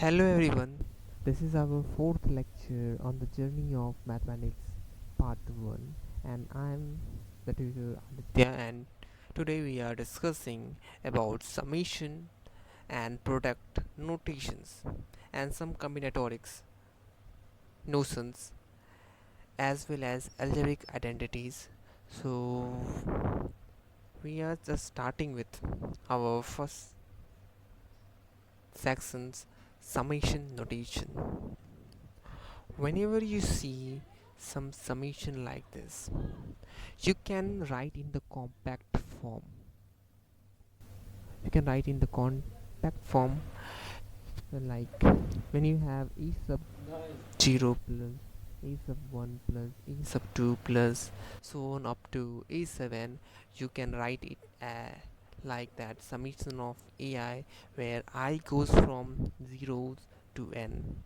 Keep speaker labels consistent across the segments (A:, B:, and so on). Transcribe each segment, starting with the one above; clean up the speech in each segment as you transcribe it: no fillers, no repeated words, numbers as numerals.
A: Hello everyone, this is our fourth lecture on the journey of mathematics part 1 and I'm the tutor Aditya, and today we are discussing about summation and product notations and some combinatorics notions as well as algebraic identities. So we are just starting with our first section's summation notation. Whenever you see some summation like this, you can write in the compact form. You can write in the compact form like when you have e sub 0 plus e sub 1 plus e sub 2 plus so on up to a7. You can write it like that summation of ai where I goes from 0 to n,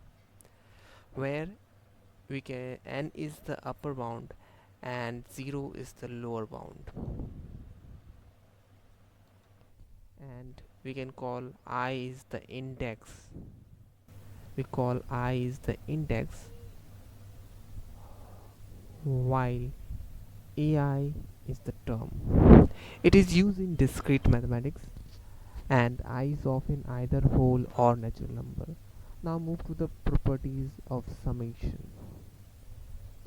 A: where we can n is the upper bound and 0 is the lower bound, and we can call I is the index. We call I is the index while ai is the term. It is used in discrete mathematics and I is often either whole or natural number. Now move to the properties of summation.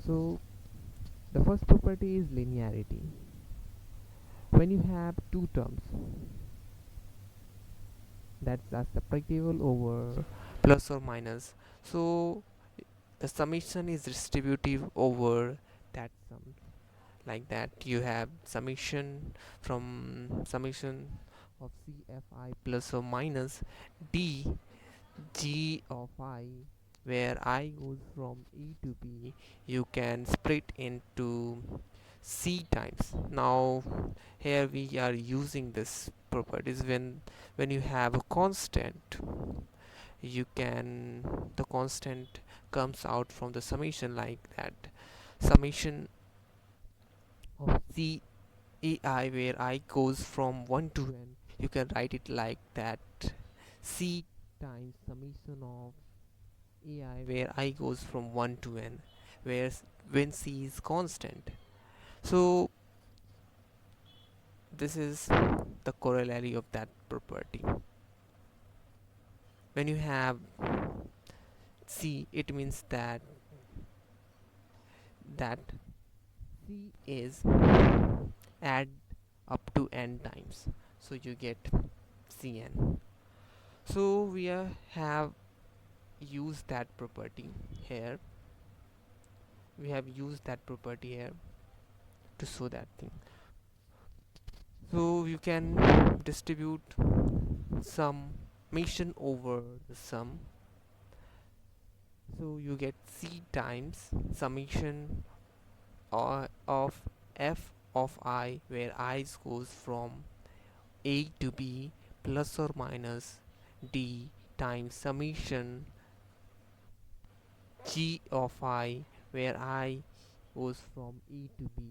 A: So the first property is linearity. When you have two terms, that's subtractable over plus or minus, so the summation is distributive over that sum. Like that you have summation from summation of cfi plus or minus d g of I, where I goes from e to b. You can split into c times. Now here we are using this properties when you have a constant. You can the constant comes out from the summation like that summation of c ai where I goes from 1 to n. You can write it like that c times summation of ai where I goes from 1 to n, where when c is constant. So this is the corollary of that property. When you have c, it means that c is add up to n times, so you get cn. So we have used that property here. We have used that property here to show that thing. So you can distribute summation over the sum, so you get c times summation of f of I, where I goes from a to b plus or minus d times summation g of I, where I goes from e to b.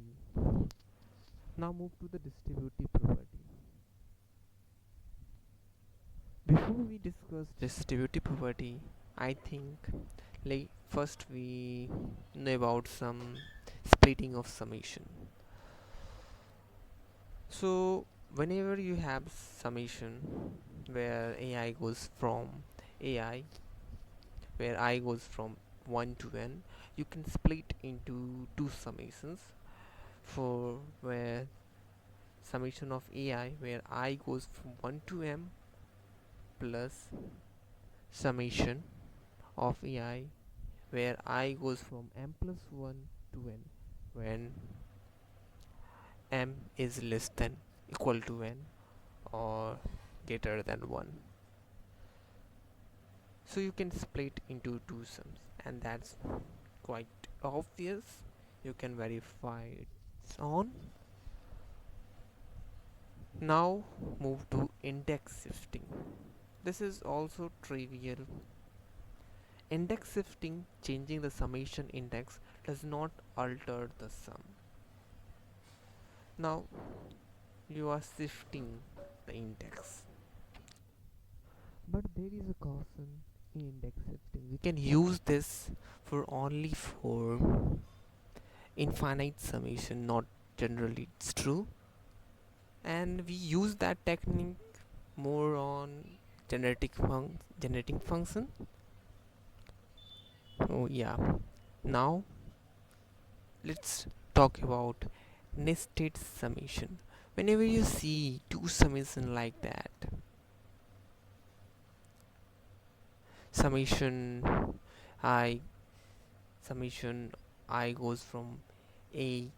A: Now move to the distributive property. Before we discuss distributive property, I think like first we know about some splitting of summation. So whenever you have summation where ai goes from ai where I goes from 1 to n, you can split into two summations. For where summation of ai where I goes from 1 to m plus summation of ai where I goes from m plus 1 to n when m is less than equal to n or greater than 1. So you can split into two sums, and that's quite obvious. You can verify it on. Now move to index shifting. This is also trivial. Index shifting, changing the summation index, does not alter the sum. Now you are shifting the index. But there is a caution. in index shifting. We can use this for only for infinite summation, not generally it's true. And we use that technique more on generating function. Oh yeah. Now let's talk about nested summation. Whenever you see two summation like that, summation I summation I goes from A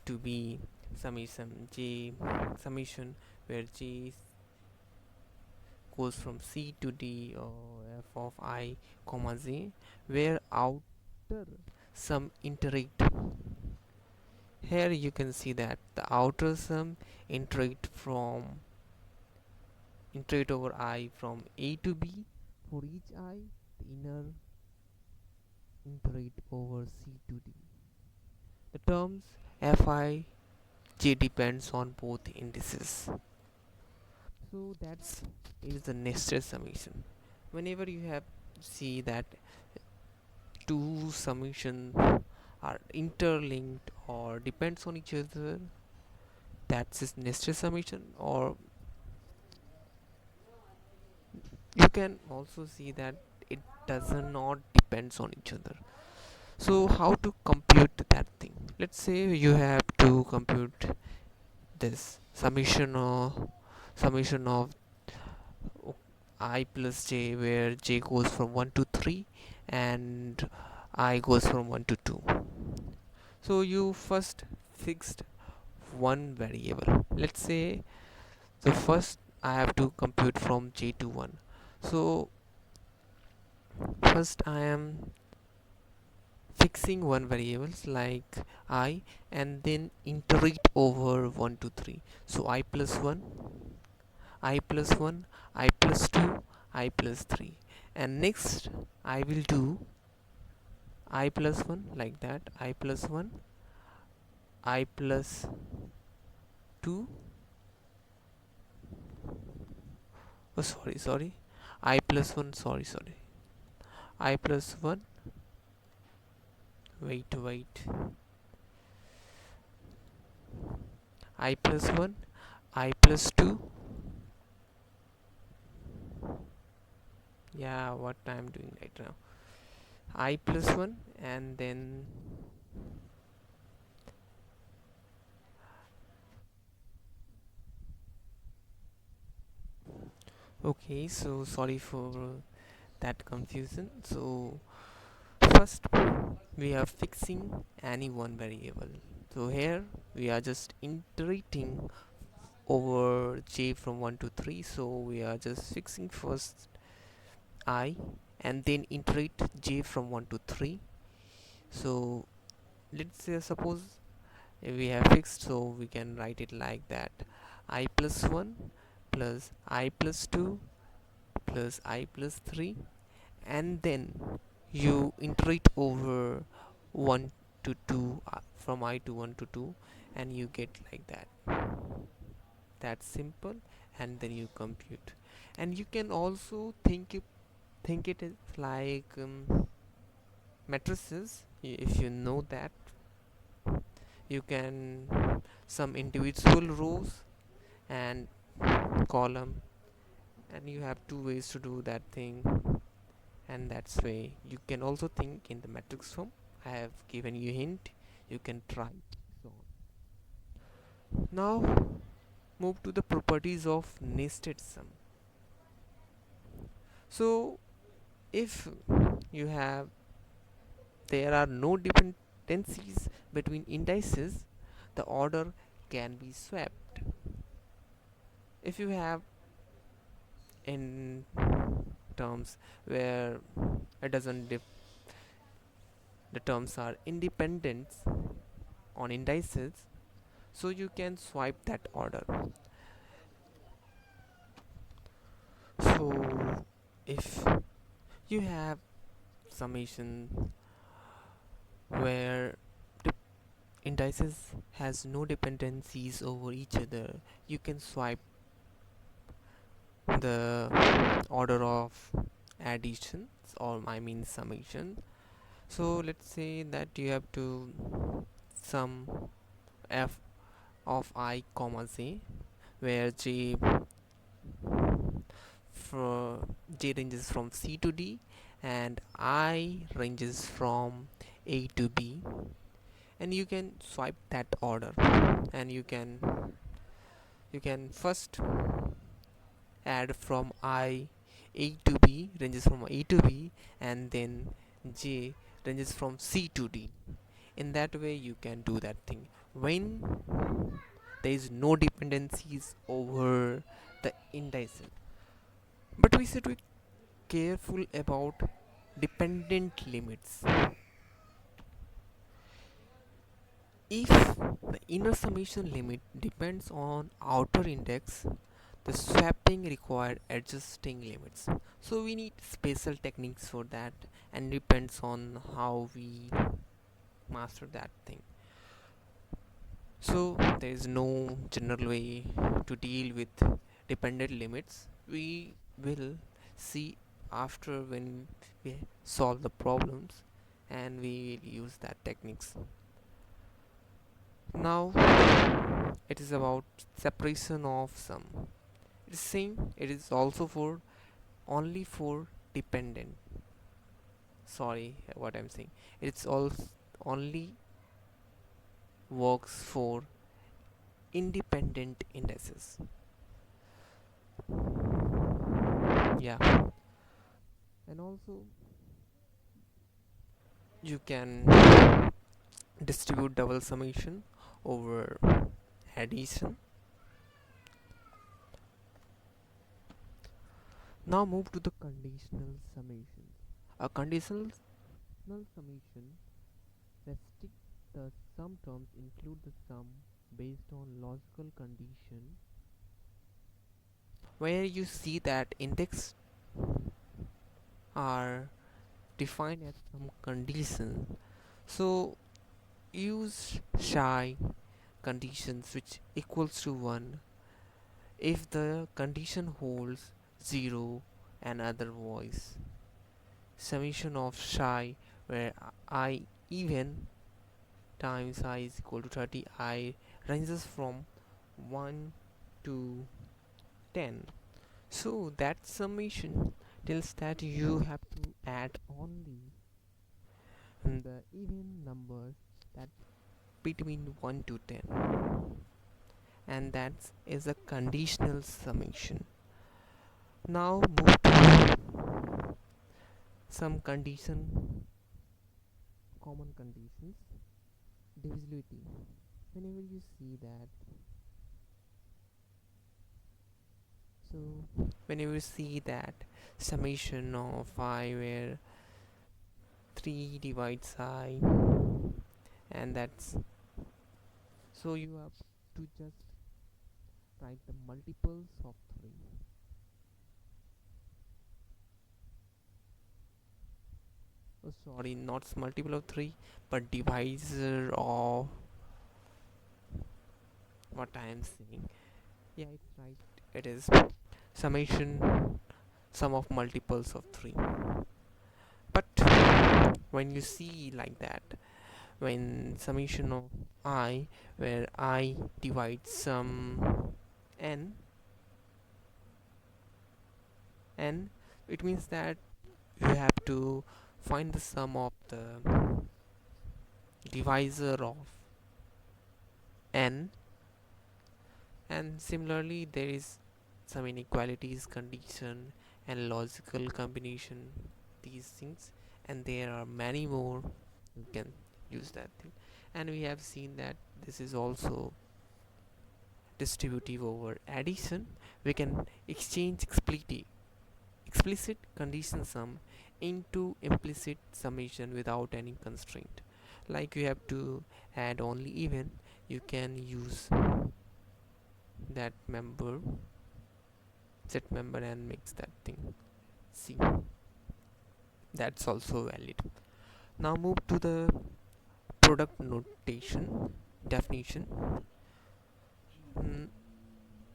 A: to B, summation J summation where J goes from C to D, or f of I comma Z, where outer sum interact. Here you can see that the outer sum interact over I from A to B for each I, the inner interact over C to D. The terms Fi J depends on both indices. So that's is the nested summation. Whenever you have see that two summation are interlinked or depends on each other, that's is nested summation. Or you can also see that it does not depends on each other. So how to compute that thing? Let's say you have to compute this summation of I plus j, where j goes from 1 to 3 and I goes from 1 to 2. So you first fixed one variable. Let's say the first I have to compute from j to 1. So first I am fixing one variables like I, and then iterate over 1 to 3. So I plus 1, I plus 1, I plus 2, I plus 3. And next I will do I plus 1 like that, I plus 1, I plus 2, oh sorry, I plus 1, sorry, I plus 1, wait, I plus 1, I plus 2, yeah, what I'm doing right now, I plus 1, and then okay, so sorry for that confusion. So first we are fixing any one variable. So here we are just iterating over j from 1 to 3. So we are just fixing first I and then iterate j from 1 to 3. So let's say suppose we have fixed, so we can write it like that, I plus 1 plus I plus 2 plus I plus 3, and then you iterate over 1 to 2, from I to 1 to 2, and you get like that. That's simple. And then you compute, and you can also think it is like matrices. If you know that, you can some individual rows and column, and you have two ways to do that thing. And that's way you can also think in the matrix form. I have given you a hint, you can try. So now move to the properties of nested sum. So if you have there are no dependencies between indices, the order can be swapped. If you have in terms where it doesn't the terms are independent on indices, so you can swipe that order. So if you have summation where the indices has no dependencies over each other, you can swipe the order of additions. or I mean summation. So let's say that you have to sum f of I comma j, where j ranges from c to d and I ranges from a to b, and you can swipe that order, and you can first add from I a to b ranges from a to b, and then j ranges from c to d. In that way you can do that thing when there is no dependencies over the indices. But we should be careful about dependent limits. If the inner summation limit depends on outer index, the swapping require adjusting limits. So we need special techniques for that, and depends on how we master that thing. So there is no general way to deal with dependent limits. We will see after when we solve the problems, and we will use that techniques. Now it is about separation of sum. It is same. It is also for only for dependent. Sorry, what I'm saying. It's also only works for independent indices. Yeah, and also you can distribute double summation over addition. Now move to the conditional summation. A conditional summation restricts the sum terms include the sum based on logical condition, where you see that index are defined as some condition. So use shy conditions which equals to 1 if the condition holds 0 and otherwise. Summation of psi where I even times I is equal to 30, I ranges from 1 to 10. So that summation tells that you have to add only the even numbers that between 1 to 10, and that is a conditional summation. Now move to some common conditions. Divisibility. Whenever you see that, so whenever you see that summation of I where 3 divides I, and that's, so you have to just write the multiples of 3. Oh, sorry, not multiple of 3, but divisor of what I am saying. Yeah, it's right. It is summation sum of multiples of 3. But when you see like that, when summation of I where I divides some n, it means that you have to find the sum of the divisor of n, and similarly there is some inequalities condition and logical combination, these things, and there are many more. You can use that thing, and we have seen that this is also distributive over addition. We can exchange explicit condition sum into implicit summation without any constraint. Like you have to add only even, you can use that member set member and mix that thing. See, that's also valid. Now move to the product notation definition. Mm,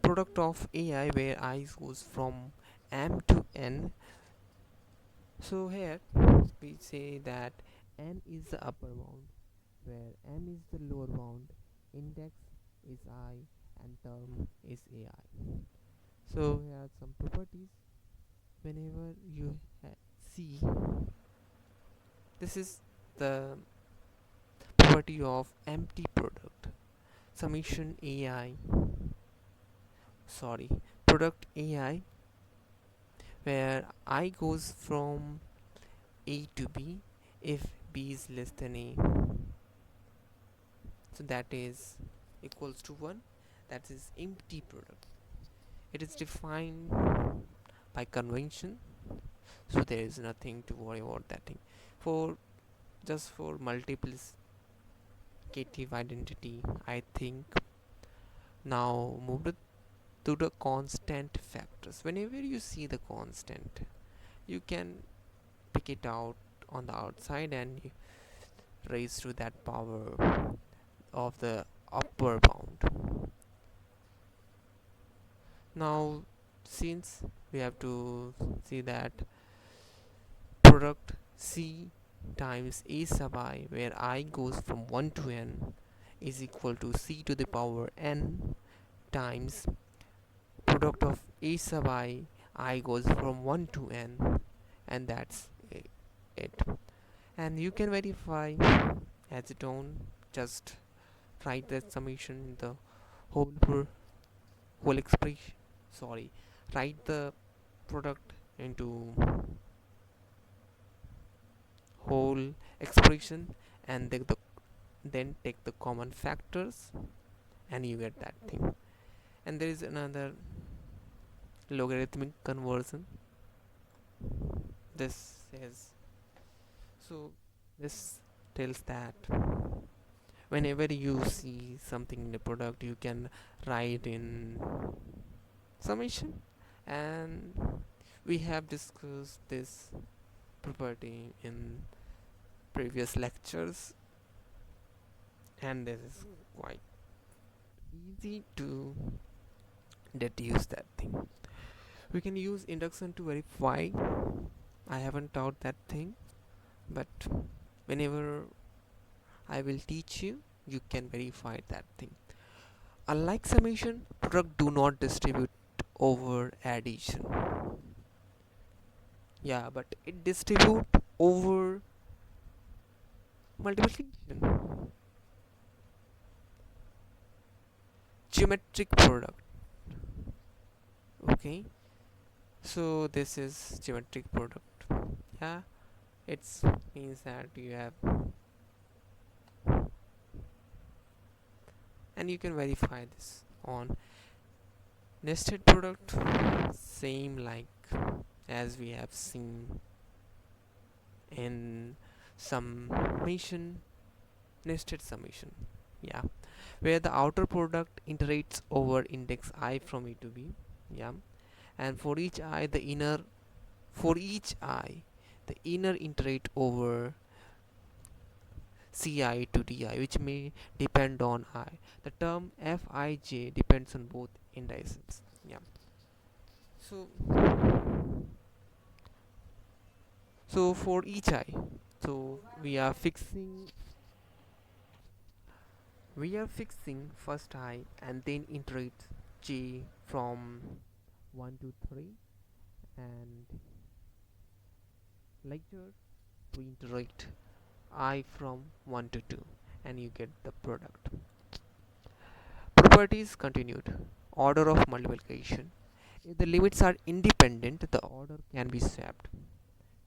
A: product of AI where I goes from m to n So here we say that n is the upper bound, where m is the lower bound, index is I, and term is AI. So here are some properties. Whenever you see, this is the property of empty product. Summation AI, sorry, product AI, where I goes from A to B if B is less than A. So that is equals to 1. That is empty product. It is defined by convention, so there is nothing to worry about that thing. For just for multiplicative identity, I think now move to the constant factors. Whenever you see the constant, you can pick it out on the outside and raise to that power of the upper bound. Now since we have to see that product C times A sub I, where I goes from 1 to n, is equal to C to the power n times product of A sub I goes from 1 to n, and that's it. And you can verify as it own, just write that summation in the whole whole expression, sorry, write the product into whole expression, and then take the common factors, and you get that thing. And there is another logarithmic conversion. This is, so this tells that whenever you see something in the product, you can write in summation. And we have discussed this property in previous lectures, and this is quite easy to deduce that thing. We can use induction to verify. I haven't taught that thing, but whenever I will teach you, you can verify that thing. Unlike summation, product do not distribute over addition. Yeah, but it distribute over multiplication. Geometric product. Okay, so this is geometric product. Yeah, it means that you have, and you can verify this on nested product, same like as we have seen in summation, nested summation. Yeah, where the outer product iterates over index I from A to B. Yeah, and for each I the inner iterate over Ci to Di, which may depend on I. The term Fij depends on both indices. Yeah. So for each I, so we are fixing first I and then iterate j from 1 to 3, and later we iterate I from 1 to 2, and you get the product. Properties continued. Order of multiplication. If the limits are independent, the order can be swapped.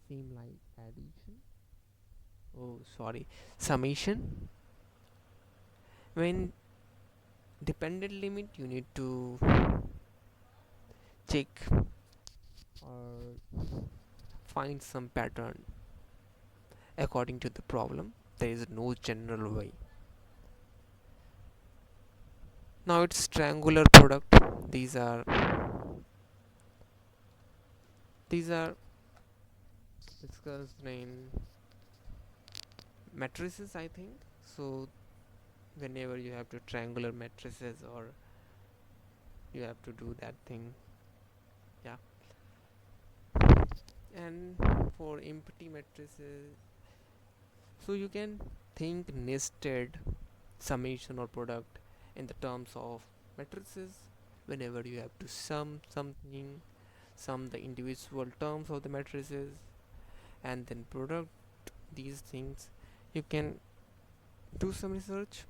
A: Same like addition. Oh, sorry. Summation. When dependent limit, you need to check or find some pattern according to the problem. There is no general way. Now it's triangular product. These are discussed in matrices, I think. So whenever you have to triangular matrices, or you have to do that thing. Yeah. And for empty matrices, so you can think nested summation or product in the terms of matrices. Whenever you have to sum something, sum the individual terms of the matrices and then product these things, you can do some research.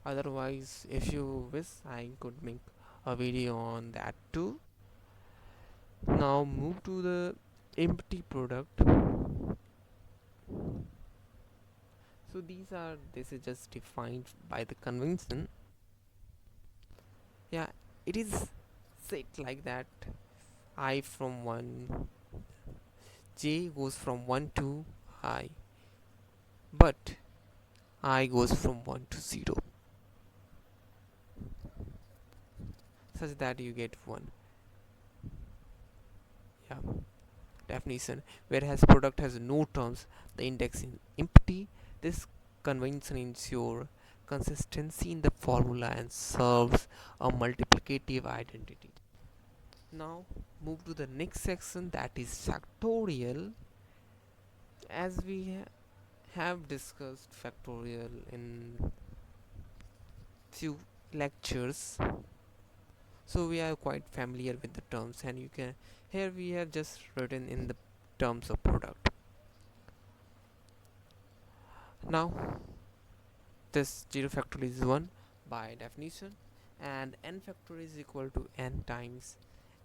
A: Otherwise, if you wish, I could make a video on that too. Now move to the empty product. So this is just defined by the convention. Yeah, it is set like that. I from 1, j goes from 1 to I, but I goes from 1 to 0, such that you get 1. Yeah, definition. Whereas product has no terms, the index is empty. This convention ensures consistency in the formula and serves a multiplicative identity. Now move to the next section, that is factorial. As we have discussed factorial in few lectures, so we are quite familiar with the terms, and you can here we have just written in the terms of product. Now this 0 factorial is 1 by definition, and n factorial is equal to n times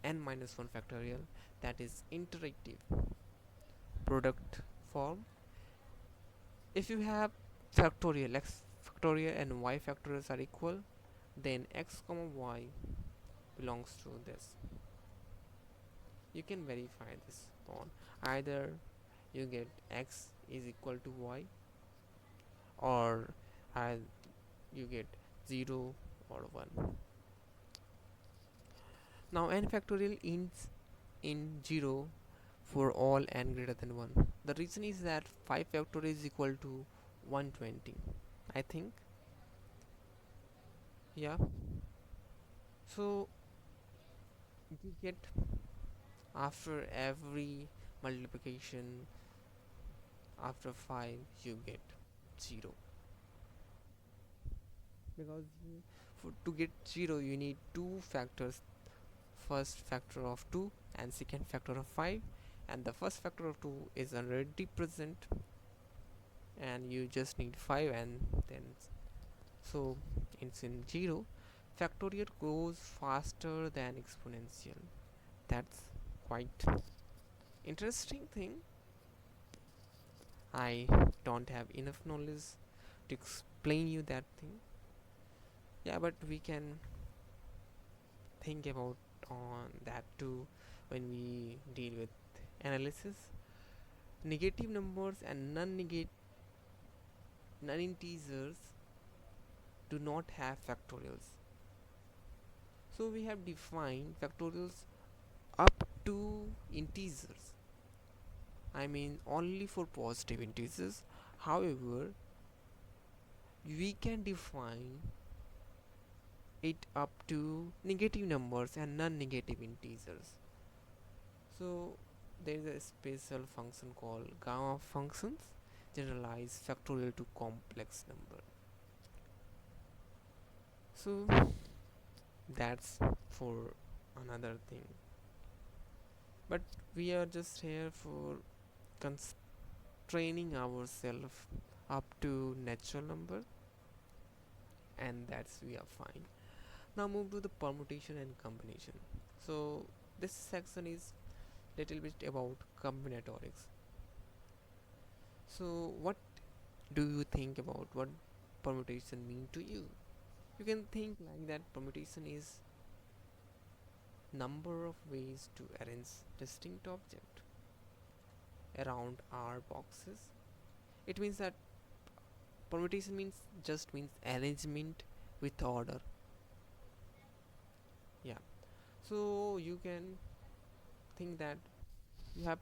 A: n minus 1 factorial, that is interactive product form. If you have factorial x factorial and y factorials are equal, then x comma y belongs to this. You can verify this on either you get x is equal to y, or uh, you get 0 or 1. Now n factorial ends in 0 for all n greater than 1. The reason is that 5 factorial is equal to 120, I think. Yeah, so you get after every multiplication after 5 you get 0, because to get 0 you need two factors, first factor of 2 and second factor of 5, and the first factor of 2 is already present and you just need 5, and then so it's in 0. Factorial grows faster than exponential. That's quite interesting thing. I don't have enough knowledge to explain you that thing. Yeah, but we can think about on that too when we deal with analysis. Negative numbers and non-integers do not have factorials. So we have defined factorials up to integers. I mean only for positive integers. However, we can define it up to negative numbers and non-negative integers. So there is a special function called gamma functions, generalize factorial to complex number. So that's for another thing, but we are just here for constraining ourselves up to natural number, and that's we are fine. Now move to the permutation and combination. So this section is little bit about combinatorics. So what do you think about what permutation mean to you? You can think like that permutation is number of ways to arrange distinct object around R boxes. It means that permutation means arrangement with order. Yeah. So you can think that you have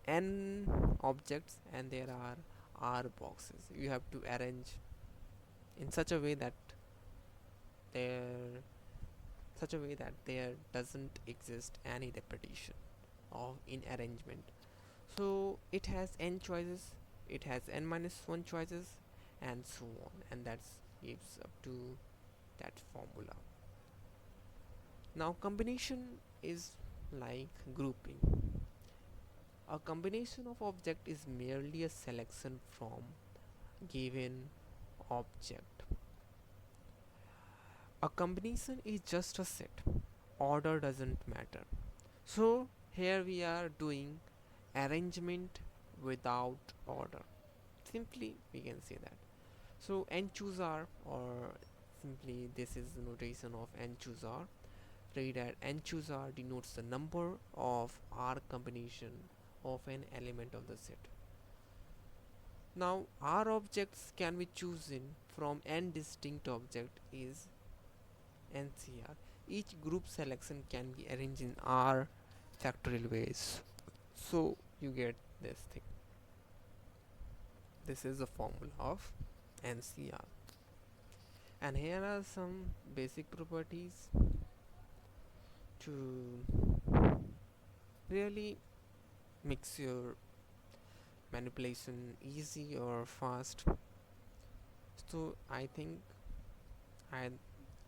A: n objects and there are R boxes. You have to arrange in such a way that their such a way that there doesn't exist any repetition of in arrangement. So it has n choices, it has n minus 1 choices, and so on, and that gives up to that formula. Now combination is like grouping. A combination of object is merely a selection from given object. A combination is just a set. Order doesn't matter. So here we are doing arrangement without order. Simply we can say that. So n choose r, or simply this is the notation of n choose r. Read that n choose r denotes the number of r combination of an element of the set. Now r objects can be chosen from n distinct object is NCR. Each group selection can be arranged in R factorial ways. So you get this thing. This is the formula of NCR. And here are some basic properties to really makes your manipulation easy or fast. So I think I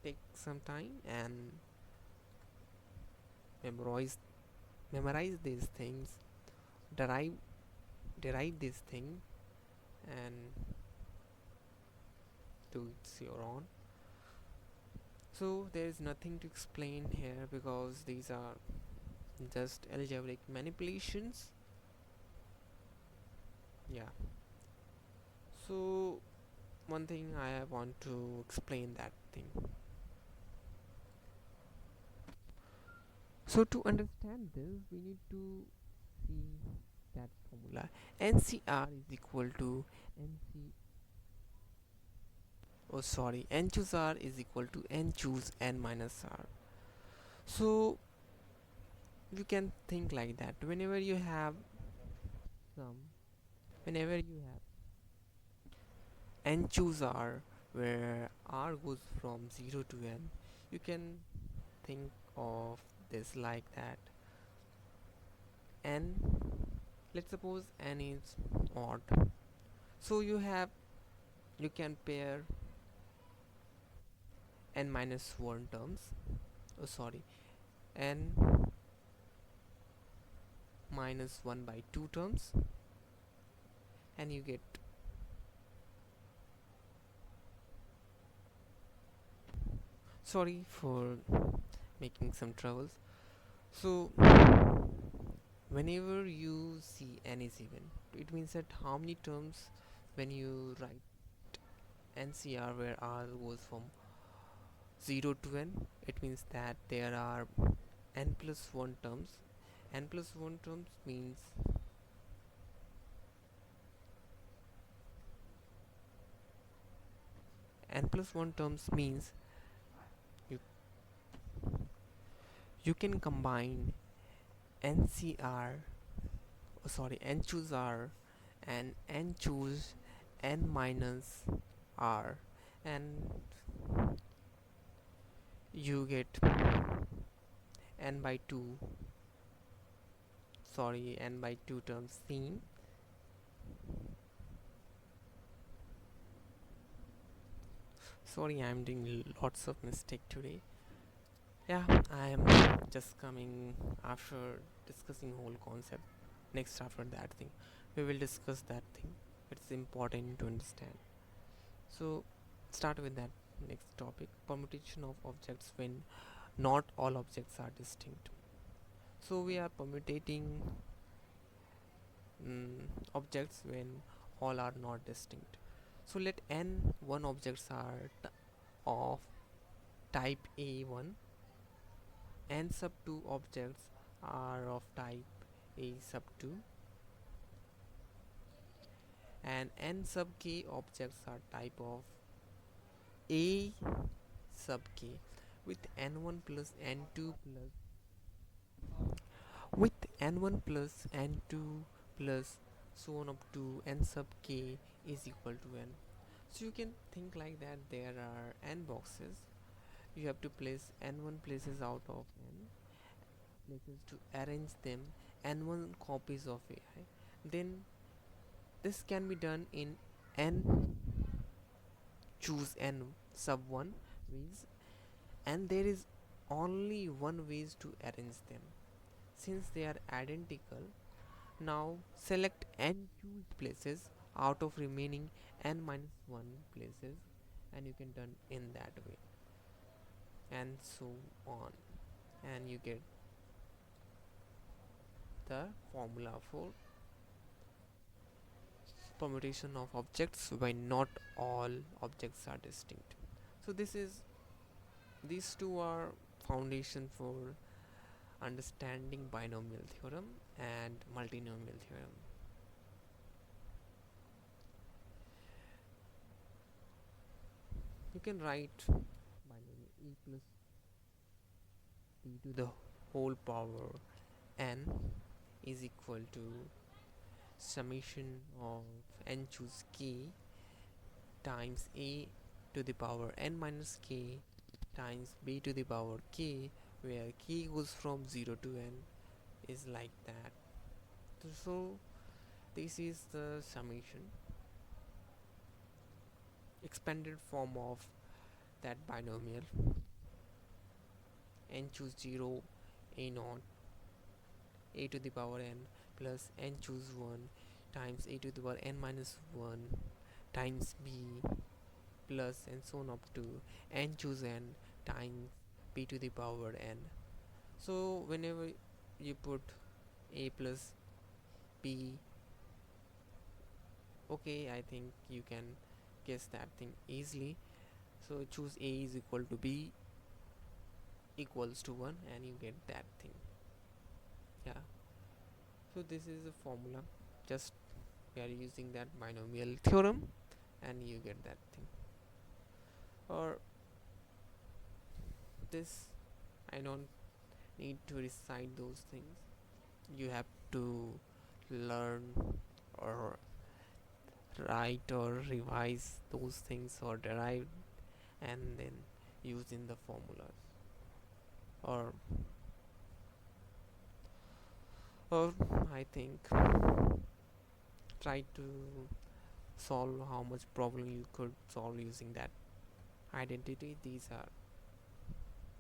A: take some time and memorize memorize these things, derive derive this thing, and do it your own. So there is nothing to explain here because these are just algebraic manipulations. Yeah. So one thing I want to explain that thing. So to understand this, we need to see that formula. NCR is equal to NC. Oh, sorry. N choose R is equal to N choose N minus R. So you can think like that. Some, whenever you have N choose R, where R goes from 0 to N, you can think of this like that. N, let's suppose N is odd. So you can pair N minus 1 terms. Oh, sorry. N minus 1 by 2 terms, and you get, sorry for making some troubles. So whenever you see n is even, it means that how many terms when you write NCR where R goes from 0 to n, it means that there are n plus 1 terms. N plus 1 terms means n plus 1 terms means you you can combine NCR, oh, sorry, N choose R and N choose N minus R, and you get n by 2, sorry, n by 2 terms seen. Sorry, I'm doing lots of mistake today. Yeah, I am just coming after discussing whole concept. Next after that thing, we will discuss that thing. It's important to understand. So start with that next topic: permutation of objects when not all objects are distinct. So we are permutating objects when all are not distinct. So let n one objects are of type A1, n sub 2 objects are of type A sub 2, and n sub k objects are type of A sub k, with n1 plus n2 plus with n1 plus n2 plus so on up to n sub k is equal to n. So you can think like that there are n boxes, you have to place n1 places out of n places to arrange them n1 copies of AI. Then this can be done in n choose n sub 1 ways, and there is only one ways to arrange them. Since they are identical, now select n choose places out of remaining n minus 1 places, and you can done in that way, and so on, and you get the formula for permutation of objects when not all objects are distinct. So these two are foundation for understanding binomial theorem and multinomial theorem. You can write binomial e plus t to the whole power n is equal to summation of n choose k times a to the power n minus k times b to the power k, where k goes from 0 to n, is like that. So this is the summation, expanded form of that binomial n choose 0 a naught a to the power n plus n choose 1 times a to the power n minus 1 times b plus and so on up to n choose n times b to the power n. So whenever you put a plus b, okay, I think you can guess that thing easily. So choose a is equal to b equals to 1, and you get that thing. Yeah, so this is the formula, just we are using that binomial theorem, and you get that thing. Or this, I don't need to recite those things, you have to learn or write or revise those things or derive and then use in the formulas, or or I think try to solve how much problem you could solve using that identity. These are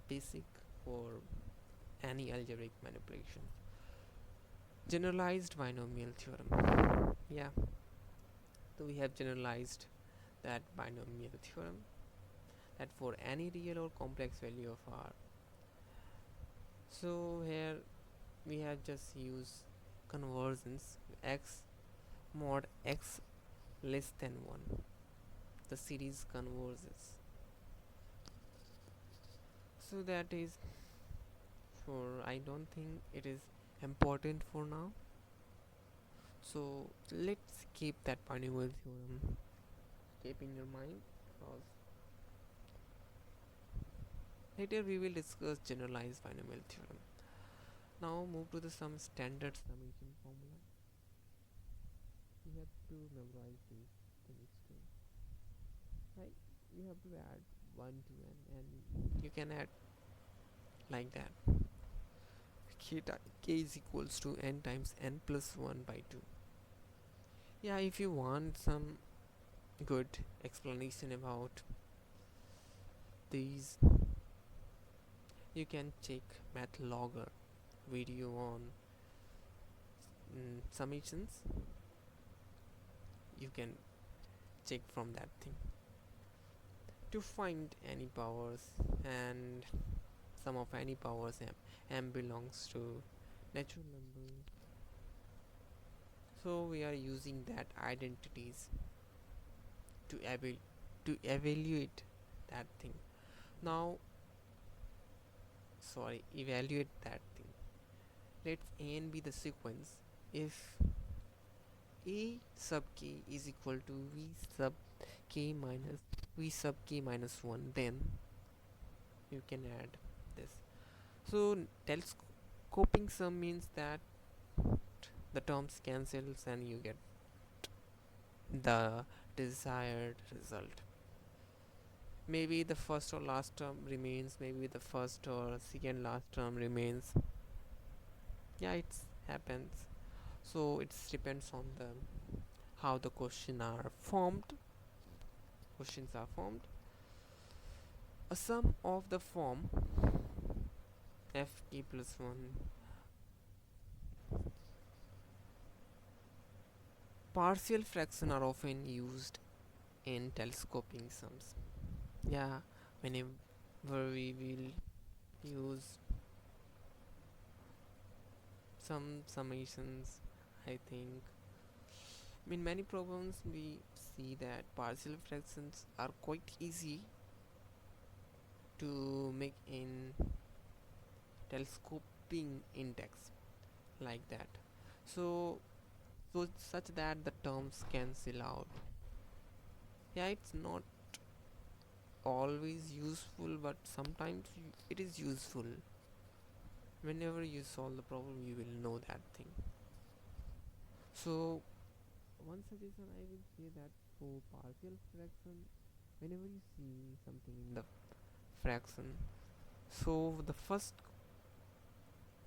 A: basic for any algebraic manipulation. Generalized binomial theorem. Yeah, so we have generalized that binomial theorem that for any real or complex value of r. So here we have just used convergence x mod x less than 1, the series converges. So that is for, I don't think it is important for now, so let's keep that binomial theorem keep in your mind, because later we will discuss generalized binomial theorem. Now move to the some standard summation formula. You have to memorize these things too, right? You have to add 1 to n, and you can add like that. K is equals to n times n plus 1 by 2. Yeah, if you want some good explanation about these, you can check math logger video on summations. You can check from that thing to find any powers, and sum of any powers m belongs to natural number. So we are using that identities to evaluate that thing. Now, sorry, evaluate that thing. Let n be the sequence. If a sub k is equal to v sub k minus 1, then you can add this. So telescoping sum means that the terms cancels and you get the desired result. maybe the first or last term remains, maybe the first or second last term remains. Yeah, it happens. So it depends on the how the questions are formed. A sum of the form f k plus 1. Partial fraction are often used in telescoping sums. Yeah, whenever we will use some summations, I think in many problems we see that partial fractions are quite easy to make in telescoping index, like that. So so such that the terms cancel out. Yeah, it's not always useful, but sometimes it is useful. Whenever you solve the problem, you will know that thing. So one suggestion I will say that for partial fraction, whenever you see something in the fraction, so the first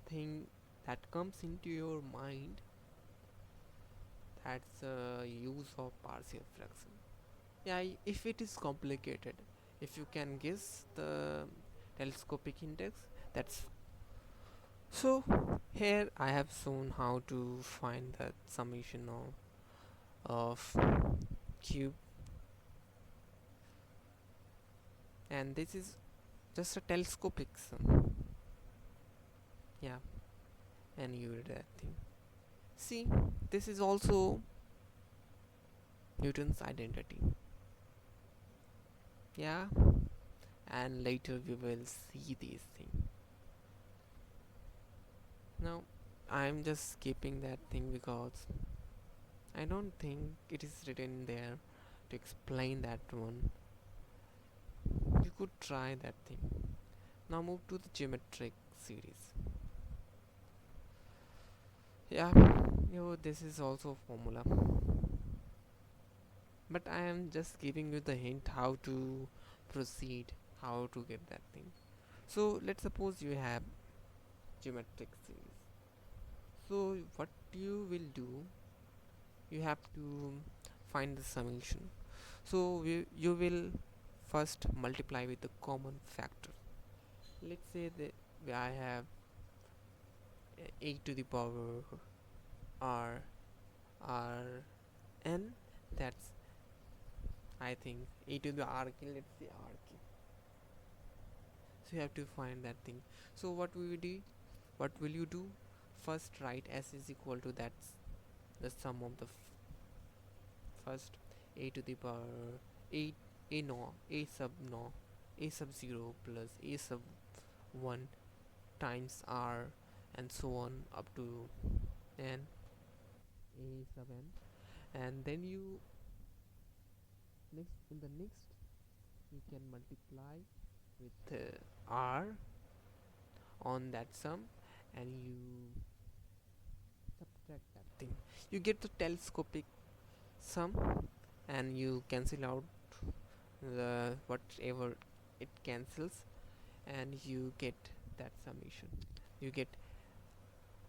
A: thing that comes into your mind, that's use of partial fraction. Yeah, if it is complicated, if you can guess the telescopic index, that's so. Here I have shown how to find the summation of cube, and this is just a telescopic sum. Yeah, and you read that thing. See, this is also Newton's identity. Yeah, and later we will see these things. Now I'm just skipping that thing because I don't think it is written there to explain that one. You could try that thing. Now move to the geometric series. Yeah, this is also formula, but I am just giving you the hint how to proceed, how to get that thing. So let's suppose you have geometric series. So what you will do, you have to find the summation. So you will first multiply with the common factor. Let's say that I have a to the power r r n, that's I think a to the r k, let's say r k. So you have to find that thing. So what will you do? First write s is equal to, that's the sum of the first a to the power a no a sub no a sub 0 plus a sub 1 times r, and so on up to n, a sub n. And then you next you can multiply with r on that sum, and you subtract that thing. You get the telescopic sum, and you cancel out the whatever it cancels, and you get that summation. You get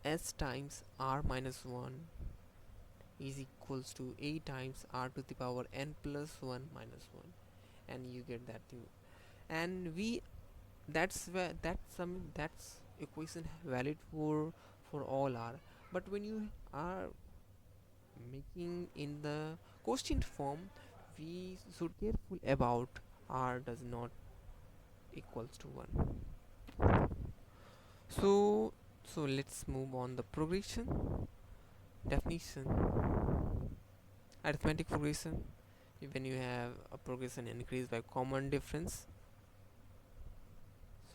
A: s times r minus 1 is equals to a times r to the power n plus 1 minus 1, and you get that thing. And we that's where that's equation valid for all r. But when you are making in the question form, we should careful about r does not equals to 1. So let's move on the progression definition. Arithmetic progression, when you have a progression increased by common difference,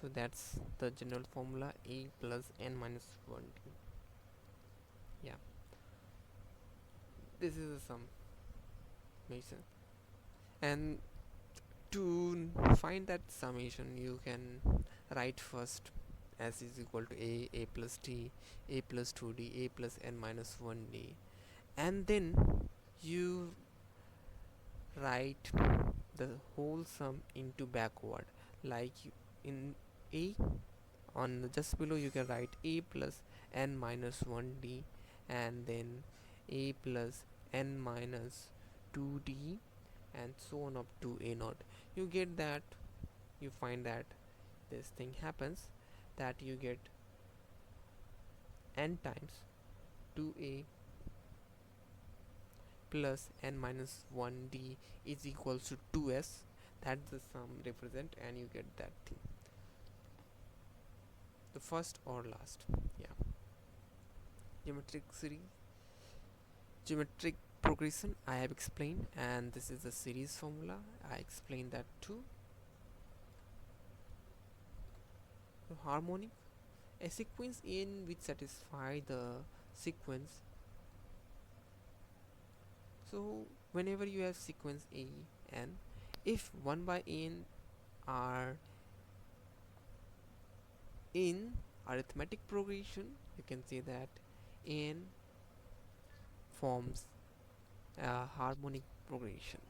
A: so that's the general formula, a plus n minus 1. Yeah, this is a summation, and to find that summation you can write first s is equal to a plus t, a plus 2d, a plus n minus 1d, and then you write the whole sum into backward, like in a, on just below you can write a plus n minus 1d, and then a plus n minus 2d, and so on up to a naught. You get that, you find that this thing happens, that you get n times 2a plus n minus 1d is equals to 2s. That's the sum represent, and you get that thing, the first or last. Yeah, geometric series, geometric progression I have explained, and this is the series formula, I explained that too. So harmonic, a sequence in which satisfy the sequence. So whenever you have sequence a n, if 1 by n are in arithmetic progression, you can say that n forms a harmonic progression.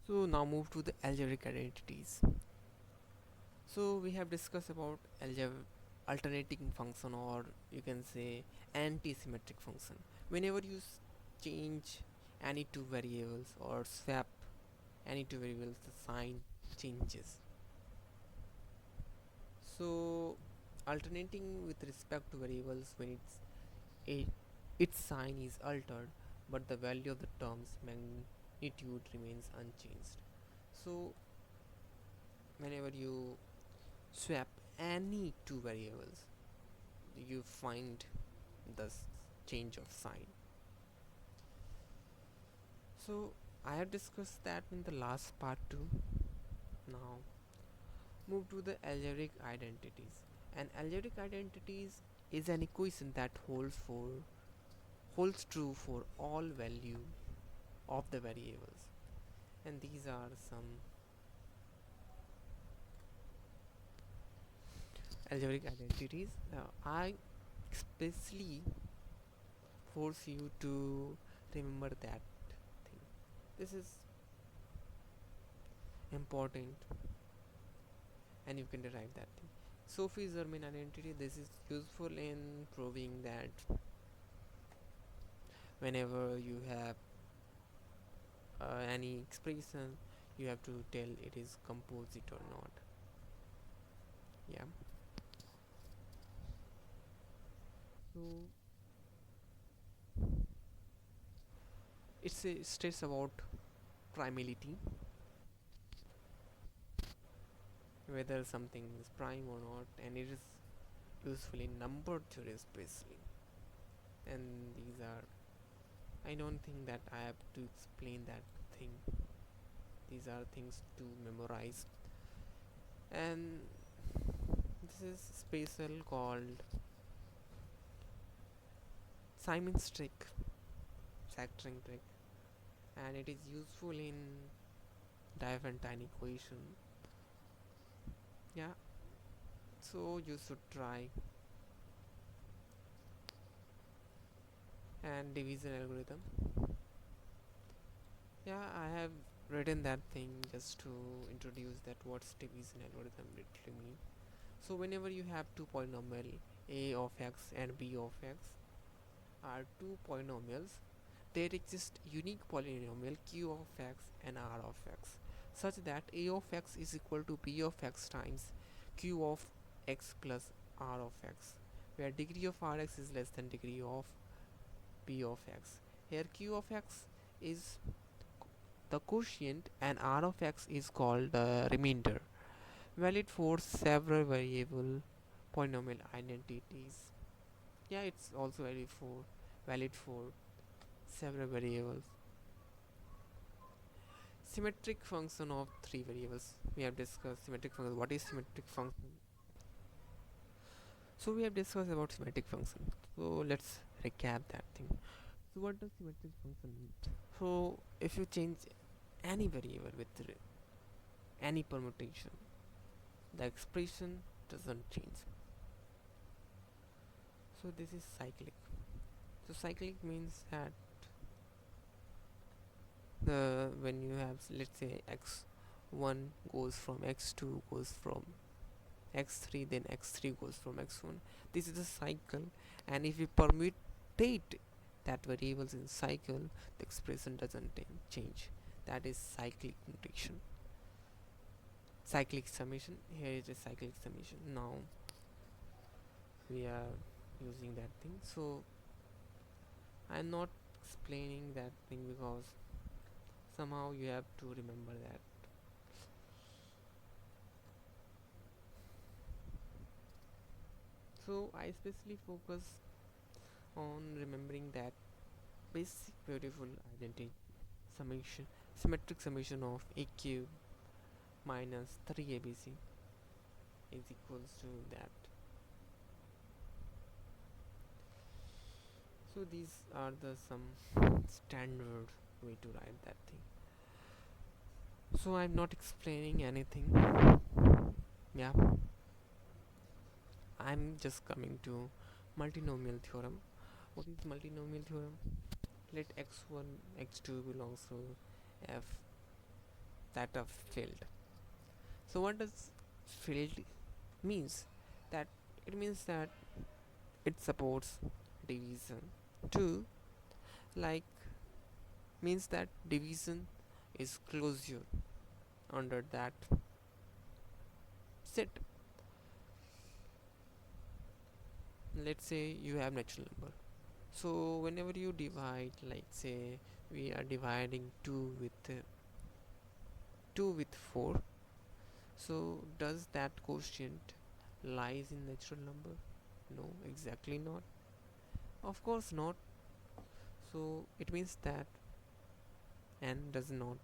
A: So now move to the algebraic identities. So we have discussed about alternating function, or you can say anti-symmetric function. Whenever you change any two variables or swap any two variables, the sign changes. So alternating with respect to variables, when a, its sign is altered but the value of the term's magnitude remains unchanged. So whenever you swap any two variables, you find the change of sign. So I have discussed that in the last part too. Now move to the algebraic identities. An algebraic identities is an equation that holds true for all value of the variables, and these are some algebraic identities. I especially force you to remember that thing. This is important, and you can derive that thing. Sophie-Germain identity. This is useful in proving that whenever you have any expression, you have to tell it is composite or not. Yeah. So it states about primality, whether something is prime or not, and it is useful in number theory especially. And these are, I don't think that I have to explain that thing. These are things to memorize. And this is special called Simon's trick, factoring trick, and it is useful in Diophantine equation. Yeah, so you should try. And division algorithm. Yeah, I have written that thing just to introduce that what's division algorithm literally mean. So whenever you have two polynomial a of x and b of x are two polynomials, there exists unique polynomial q of x and r of x, such that a of x is equal to b of x times q of x plus r of x, where degree of rx is less than degree of b of x. Here q of x is the quotient and r of x is called the remainder, valid for several variable polynomial identities. Yeah, it's also valid for several variables. Symmetric function of three variables. We have discussed symmetric function. What is symmetric function? So we have discussed about symmetric function. So let's recap that thing. So what does symmetric function mean? So if you change any variable with any permutation, the expression doesn't change. So this is cyclic. So cyclic means that The when you have let's say x1 goes from x2 goes from x3, then x3 goes from x1. This is a cycle, and if you permutate that variables in cycle, the expression doesn't change. That is cyclic notation. Cyclic summation. Here is a cyclic summation. Now we are using that thing. So I'm not explaining that thing because somehow you have to remember that. So I especially focus on remembering that basic beautiful identity summation, symmetric summation of a cube minus 3abc is equals to that. So these are the some standard way to write that thing. So I'm not explaining anything. Yeah, I'm just coming to multinomial theorem. What is multinomial theorem? Let x1 x2 belongs to f that of field. So what does field means? That it means that it supports division. 2 like means that division is closure under that set. Let's say you have natural number. So whenever you divide, like say we are dividing 2 with 4. So does that quotient lies in natural number? No, exactly not. Of course not. So it means that n does not.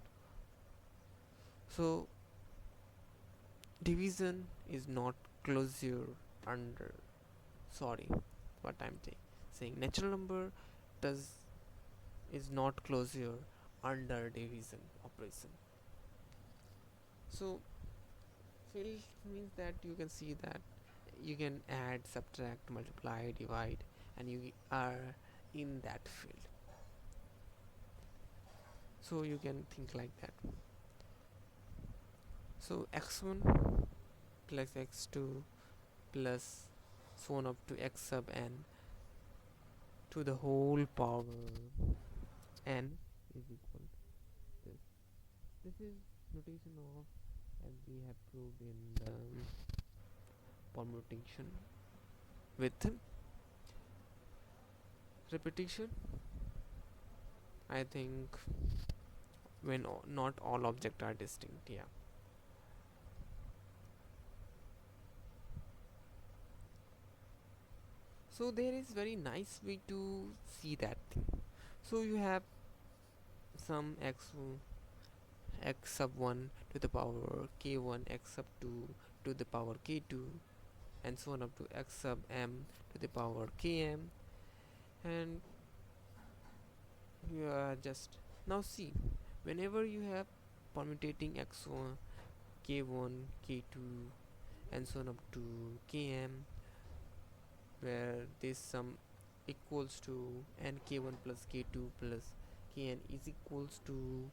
A: So division is not closure under, sorry, what I'm saying natural number does is not closure under division operation. So field means that you can see that you can add, subtract, multiply, divide, and you are in that field. So you can think like that. So x1 plus x2 plus so on up to x sub n to the whole power n is equal to this. This is notation of, as we have proved in the permutation with repetition. I think when not all objects are distinct. Yeah. So there is very nice way to see that thing. So you have some x sub 1 to the power k1, x sub 2 to the power k2, and so on up to x sub m to the power km, and you are just now see whenever you have permutating x1 k1 k2 and so on up to km, where this sum equals to n k1 plus k2 plus kn is equals to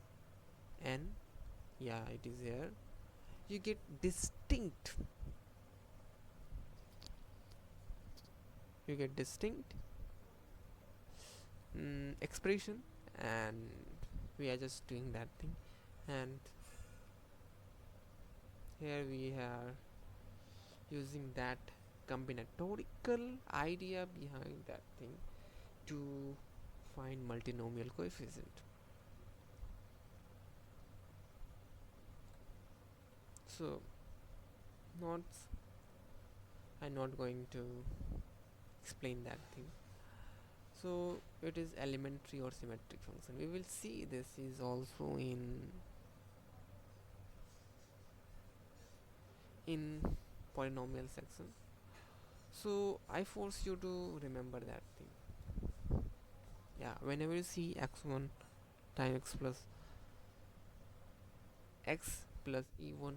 A: n. Yeah, it is here. You get distinct, expression, and we are just doing that thing. And here we are using that combinatorical idea behind that thing to find multinomial coefficient. So not I'm not going to explain that thing. So it is elementary or symmetric function. We will see this is also in polynomial section. So I force you to remember that thing. Yeah, whenever you see x1 times x plus e1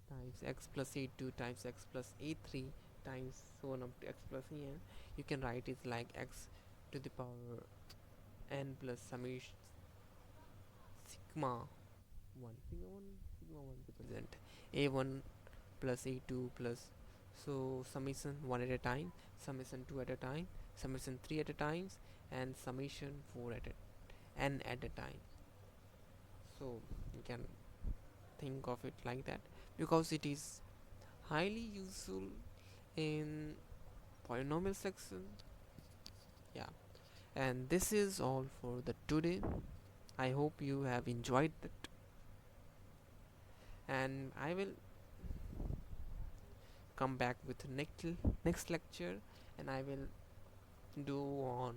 A: times x plus a2 times x plus a3 times so on up to x plus en, you can write it like x to the power n plus sigma 1, sigma 1 represent a1 plus a2 plus, so summation 1 at a time, summation 2 at a time, summation 3 at a time, and summation 4 at a n at a time. So you can think of it like that, because it is highly useful in polynomial section. Yeah, and this is all for the today. I hope you have enjoyed it, and I will come back with next lecture, and I will do on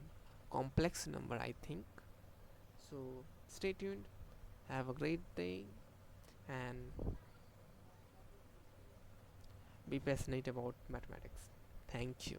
A: complex number, I think. So stay tuned, have a great day, and be passionate about mathematics. Thank you.